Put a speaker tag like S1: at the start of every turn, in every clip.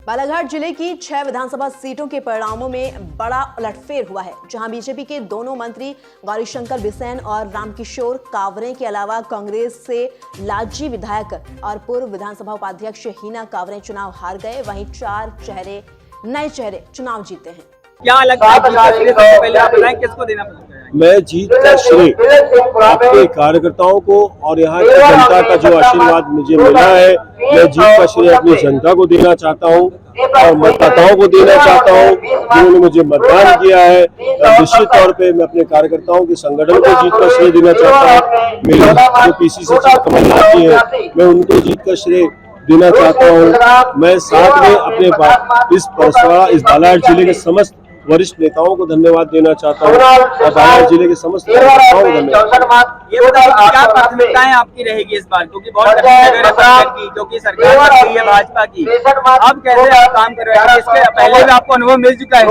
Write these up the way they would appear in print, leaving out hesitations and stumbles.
S1: बालाघाट जिले की 6 विधानसभा सीटों के परिणामों में बड़ा उलटफेर हुआ है, जहां बीजेपी के दोनों मंत्री गौरीशंकर बिसेन और रामकिशोर कावरे के अलावा कांग्रेस से लालजी विधायक और पूर्व विधानसभा उपाध्यक्ष हीना कावरे चुनाव हार गए। वहीं 4 नए चेहरे चुनाव जीते हैं।
S2: क्या लगता है पहले आप बताएं किसको देना पसंद करेंगे?
S3: मैं जीत का श्रेय आपके कार्यकर्ताओं को और यहाँ की जनता का जो आशीर्वाद मुझे मिला है, मैं जीत का श्रेय अपनी जनता को देना चाहता हूँ और मतदाताओं को देना चाहता हूँ जिन्होंने मुझे मतदान किया है। निश्चित तौर पे मैं अपने कार्यकर्ताओं के संगठन को जीत का श्रेय देना चाहता हूँ। मेरे जो पीसीसी कमलनाथ जी है, मैं उनको जीत का श्रेय देना चाहता हूँ। मैं साथ में अपने इस बालाघाट जिले के समस्त वरिष्ठ नेताओं को धन्यवाद देना चाहता हूँ और बालाघाट जिले के समस्त कार्यकर्ताओं को धन्यवाद।
S2: ये बताइए क्या प्राथमिकताएं आपकी रहेगी इस बार, क्योंकि बहुत क्योंकि सरकार बन रही है भाजपा की, अब कैसे आप काम कर रहे हैं? इसके पहले भी आपको अनुभव मिल चुका है,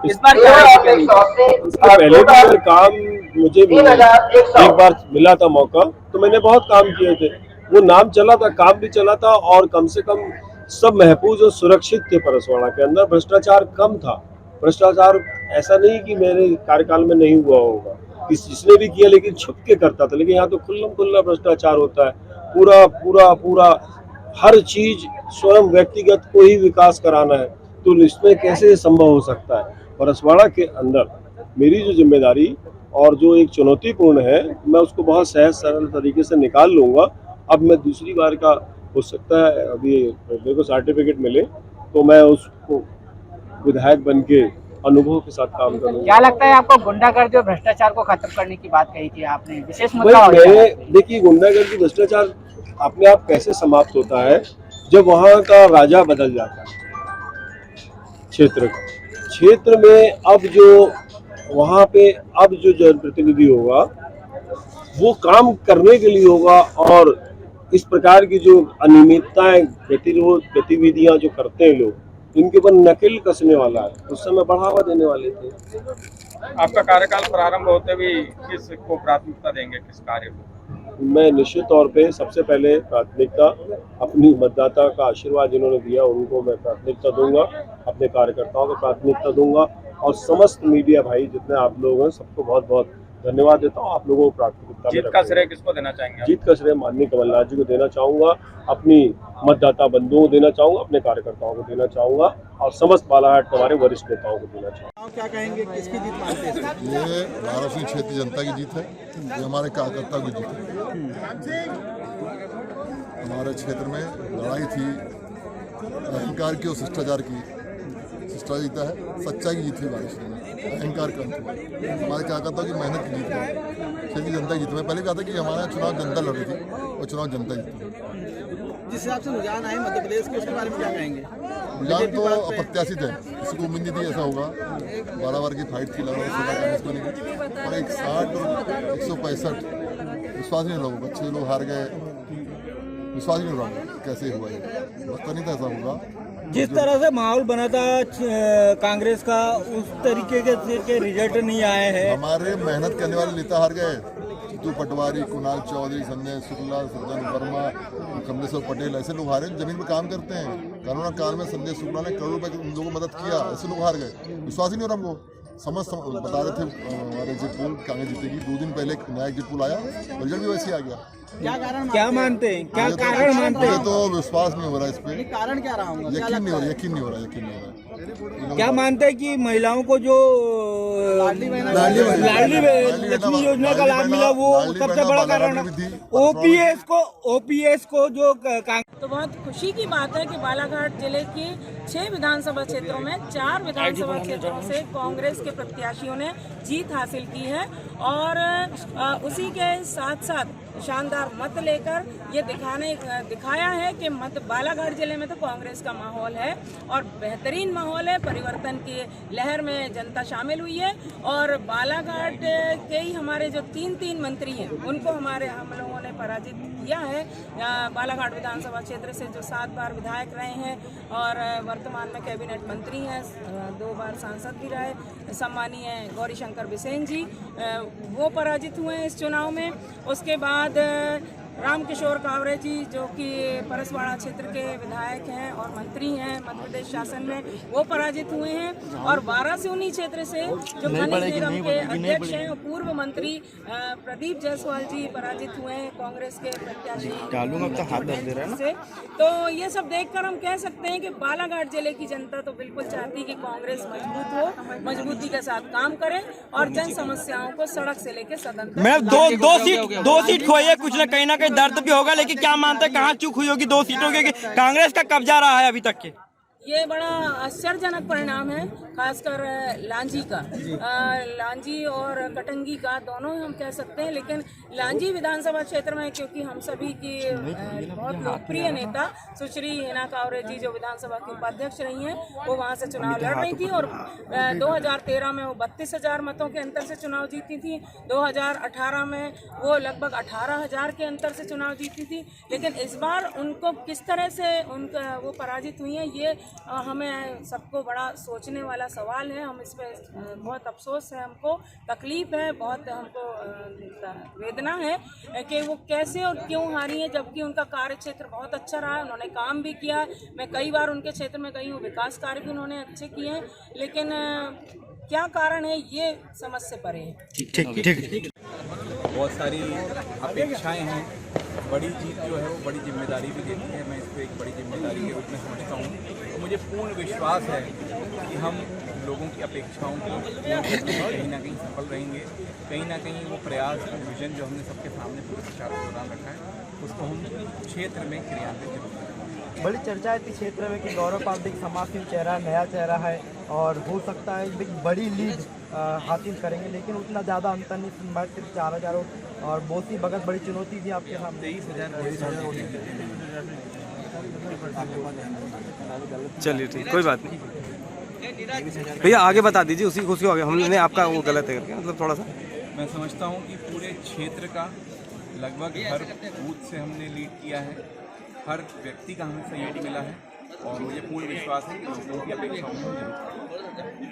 S2: इस बार क्या है?
S3: इसके पहले भी अगर काम मुझे एक बार मिला था मौका, तो मैंने बहुत काम किए थे। वो नाम चला था, काम भी चला था और कम से कम सब महफूज और सुरक्षित थे। परसवाड़ा के अंदर भ्रष्टाचार कम था। भ्रष्टाचार ऐसा नहीं कि मेरे कार्यकाल में नहीं हुआ होगा, जिसने भी किया लेकिन छुप के करता था, लेकिन यहाँ तो खुल्लम खुल्ला भ्रष्टाचार होता है। पूरा हर चीज स्वयं व्यक्तिगत को ही विकास कराना है, तो इसमें कैसे संभव हो सकता है? परसवाड़ा के अंदर मेरी जो जिम्मेदारी और जो एक चुनौतीपूर्ण है, मैं उसको बहुत सहज सरल तरीके से निकाल लूंगा। अब मैं दूसरी बार का हो सकता है, अभी मेरे को सर्टिफिकेट मिले तो मैं उसको विधायक बन के अनुभव के साथ काम करूंगा।
S4: क्या लगता है आपको गुंडागर्दी और भ्रष्टाचार को खत्म करने की बात कही थी आपने, विशेष मुद्दा?
S3: देखिए, गुंडागर्दी भ्रष्टाचार अपने आप कैसे समाप्त होता है? जब वहाँ का राजा बदल जाता है क्षेत्र में, अब जो वहाँ पे अब जो जनप्रतिनिधि होगा वो काम करने के लिए होगा और इस प्रकार की जो अनियमितताएं गतिविधियां जो करते हैं लोग, इनके ऊपर नकेल कसने वाला है। उस समय बढ़ावा देने वाले थे।
S2: आपका कार्यकाल प्रारंभ होते भी किस को प्राथमिकता देंगे, किस कार्य को?
S3: मैं निश्चित तौर पे सबसे पहले प्राथमिकता अपनी मतदाता का आशीर्वाद जिन्होंने दिया उनको मैं प्राथमिकता दूंगा, अपने कार्यकर्ताओं को प्राथमिकता दूंगा और समस्त मीडिया भाई जितने आप लोग हैं सबको बहुत बहुत धन्यवाद देता हूँ। आप लोगों को प्राथमिकता
S2: जीत का श्रेय किसको देना चाहेंगे?
S3: जीत का श्रेय माननीय कमलनाथ जी को देना चाहूंगा, अपनी मतदाता बंधुओं को देना चाहूंगा, अपने कार्यकर्ताओं को देना चाहूंगा और समस्त बालाघाट के हमारे वरिष्ठ नेताओं को देना चाहूंगा।
S5: क्या कहेंगे, किसकी जीत मानते हैं? ये वाराणसी क्षेत्र जनता की जीत है, ये हमारे कार्यकर्ता की जीत है। हमारे क्षेत्र में लड़ाई थी अहंकार की और शिष्टाचार की, शिष्टाचार जीता है, सच्चाई की जीत हुई वाराणसी में, अहंकार कम था। हमारे कार्यकर्ताओं की मेहनत की जीत है, क्षेत्र की जनता की जीत। मैं पहले कहा था कि हमारा चुनाव जनता लड़ रही थी और चुनाव जनता जीती।
S6: जिस हिसाब से रुझान आए मध्य प्रदेश के, उसके बारे में क्या कहेंगे?
S5: रुझान तो अप्रत्याशित है, किसी को उम्मीद नहीं थी ऐसा होगा। 12 बार की फाइट थी लगभग और 160 और 165 विश्वास नहीं लोग, बच्चे लोग हार गए, विश्वास नहीं हो रहा कैसे हुआ, ये लगता नहीं था ऐसा होगा।
S7: जिस तरह से माहौल बना था कांग्रेस का, उस तरीके के रिजल्ट नहीं आए हैं।
S5: हमारे मेहनत करने वाले नेता हार गए, चित्तू पटवारी, कुणाल चौधरी, संजय शुक्ला, सज्जन वर्मा, कमलेश्वर पटेल, ऐसे लोग हारे जमीन पर काम करते हैं। कोरोना काल में संजय शुक्ला ने करोड़ों रुपए उन लोगों को मदद किया, ऐसे लोग हार गए। विश्वास ही नहीं हो रहा हमको। बता रहे थे हमारे एग्जिट पोल कांग्रेस जीतेगी, 2 दिन पहले नया एग्जिट पोल आया, रिजल्ट भी वैसे ही आ गया।
S7: क्या मानते हैं, क्या कारण मानते हैं?
S5: तो विश्वास नहीं हो रहा इस पे,
S6: कारण क्या रहा होगा?
S5: यकीन नहीं हो रहा।
S7: क्या मानते हैं कि महिलाओं को जो लाडली लक्ष्मी योजना का लाभ मिला वो सबसे बड़ा कारण है? ओपीएस को जो
S8: तो बहुत खुशी की बात है कि बालाघाट जिले के 6 विधानसभा क्षेत्रों में 4 विधानसभा क्षेत्रों से कांग्रेस के प्रत्याशियों ने जीत हासिल की है और उसी के साथ साथ शानदार मत लेकर ये दिखाया है कि बालाघाट जिले में तो कांग्रेस का माहौल है और बेहतरीन माहौल है। परिवर्तन की लहर में जनता शामिल हुई है और बालाघाट के ही हमारे जो 3 मंत्री हैं उनको हम लोगों ने पराजित किया है। बालाघाट विधानसभा क्षेत्र से जो 7 बार विधायक रहे हैं और वर्तमान में कैबिनेट मंत्री हैं, 2 बार सांसद भी रहे, सम्मानीय गौरीशंकर बिसेन जी, वो पराजित हुए हैं इस चुनाव में। उसके बाद रामकिशोर कावरे जी जो कि परसवाड़ा क्षेत्र के विधायक हैं और मंत्री हैं मध्य प्रदेश शासन में, वो पराजित हुए हैं। और वारासिवनी क्षेत्र से जो खनिज निगम के अध्यक्ष हैं और पूर्व मंत्री प्रदीप जायसवाल जी पराजित हुए हैं कांग्रेस के प्रत्याशी से। तो ये सब देखकर हम कह सकते हैं कि बालाघाट जिले की जनता तो बिल्कुल चाहती है कि कांग्रेस मजबूत हो, मजबूती के साथ काम करे और जन समस्याओं को सड़क से लेकर सदन तक।
S7: मैं दो सीट खोई है, कुछ न कहीं दर्द भी होगा, लेकिन क्या मानते हैं कहाँ चूक हुई होगी 2 सीटों के कांग्रेस का कब्जा रहा है अभी तक के?
S8: ये बड़ा आश्चर्यजनक परिणाम है, खासकर लांजी का, लांजी और कटंगी का, दोनों हम कह सकते हैं। लेकिन लांजी विधानसभा क्षेत्र में क्योंकि हम सभी की बहुत लोकप्रिय नेता सुश्री हिना कावरे जी जो विधानसभा की उपाध्यक्ष रही हैं, वो वहाँ से चुनाव लड़ रही थी और 2013 में वो 32,000 मतों के अंतर से चुनाव जीती थी। 2018 में वो लगभग 18,000 के अंतर से चुनाव जीती थी। लेकिन इस बार उनको किस तरह से उनका वो पराजित हुई हैं, ये हमें सबको बड़ा सोचने वाला सवाल है। हम इस पर बहुत अफसोस है, हमको तकलीफ है, बहुत हमको वेदना है कि वो कैसे और क्यों हारी है, जबकि उनका कार्य क्षेत्र बहुत अच्छा रहा है, उन्होंने काम भी किया। मैं कई बार उनके क्षेत्र में गई हूँ, विकास कार्य भी उन्होंने अच्छे किए हैं, लेकिन क्या कारण है ये समझ से परे है।
S9: ठीक। बहुत सारी अपेक्षाएं हैं, बड़ी जीत जो है वो बड़ी जिम्मेदारी भी देती है। मैं इसको एक बड़ी जिम्मेदारी के रूप में समझता हूँ। तो मुझे पूर्ण विश्वास है कि हम लोगों की अपेक्षाओं को पूर्ण करने में कहीं ना कहीं सफल रहेंगे। कहीं ना कहीं वो प्रयास, वो विजन जो हमने सबके सामने पूरे प्रचार के दौरान रखा है, उसको हम क्षेत्र में क्रियान्वित जरूर करेंगे।
S6: बड़ी चर्चा थी क्षेत्र में कि गौरव पांडे समाजसेवी चेहरा, नया चेहरा है और हो सकता है एक बड़ी लीड हासिल करेंगे, लेकिन उतना ज़्यादा अंतर नहीं, सिर्फ 4,000 और बोसी भगत बड़ी चुनौती थी आपके सामने।
S9: 23,000।
S7: चलिए ठीक, कोई बात नहीं भैया, आगे बता दीजिए, उसी खुशी हो गया हमने आपका वो गलत है करके, मतलब थोड़ा सा।
S9: मैं समझता हूँ कि पूरे क्षेत्र का लगभग हर बूथ से हमने लीड किया है, हर व्यक्ति का हमें सहयोग मिला है और मुझे पूर्ण विश्वास है कि लोगों की अपेक्षाओं में